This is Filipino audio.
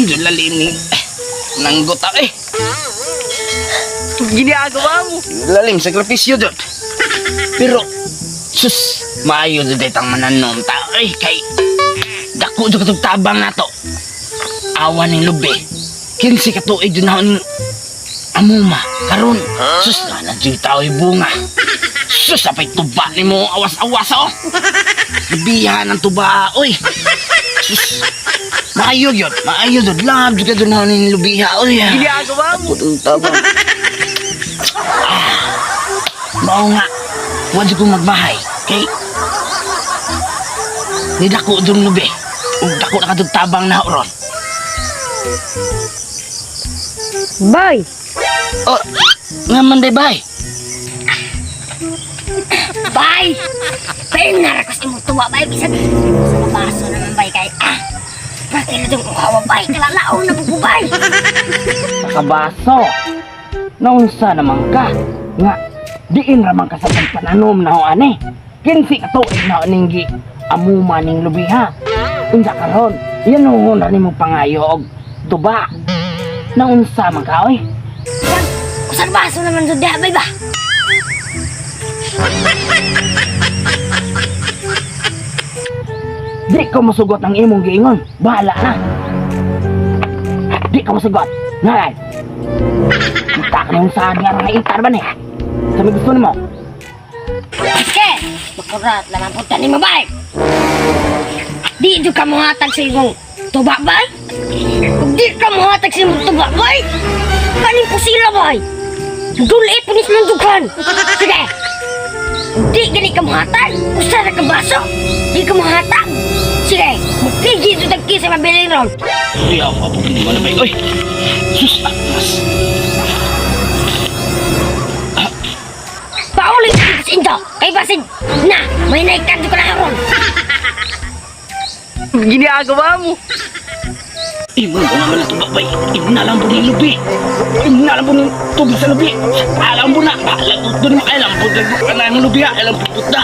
Ito lalim ni... Nanggot ako eh. Ginagawa mo. Lalim, sakripisyo doon. Pero, sus, maayo doon itang mananom tao eh. Kay, dako doon katong tabang na to. Awan ng lubi. Kinsi katuig doon ako ng amuma. Karon, sus, nandiyo tao bunga. Sus, apay tuba ni mo awas-awas oh. Nabihan ang tuba, oy. Sus, maayo yun. Maayo doon. Lab, doon ka doon ako ng lubiha, oy. Ginagawa mo. Kutong tabang. Mao nga, wala ko magbahay. Okay? Ni dako doon lubi. Dako na katong tabang na ron. Bay. Oh, nga man day bay. Bay! Bay, narakas mo tuwa, bay. Bisag, sa mabaso naman, bay, kay, bakit na itong uhawa, bay? Kalalao na po, bay. Kabaso. Naunsa naman ka. Nga, diin ramang ka sa pananom na ho, ane. Kinsi ka to, na ninggi. Amuma ning lubiha. Unsa karon, yan ho na ni mo pangayog. Tuba. Naunsa man ka, oy. Bisag, sa baso naman doon, diha, bay, ba? Di ka masugot ang imong giingon. Bahala na. Di ka masugot. Ngay. Kita ka na yung saan nga mga itar ba ni? Sa may gusto mo? Sige, makurat naman po tanin mo, bay. Di do ka muhatag sa imong tuba, bay? Kung di ka muhatag sa imong tuba, bay, kanin po sila, bay. Dulit punis ng dugan. Sige. Di gani ka muhatag. Usa na ka baso. Di ka muhatag. Sige, magpigi ito tagki sa mabiling ron. Ay, ako po hindi mo na may... Uy! Sus! Mas! Paulit dito sa inyo. Kay basin. Na, may naikan ko na ron. Ginagawa mo. Iman ko naman ito babay. Ignalang po ng lubi. Ignalang po ng tubig sa lubi. Alam po na. Alam po doon mo. Alam po doon mo. Alam po lubi ha. Alam po puta.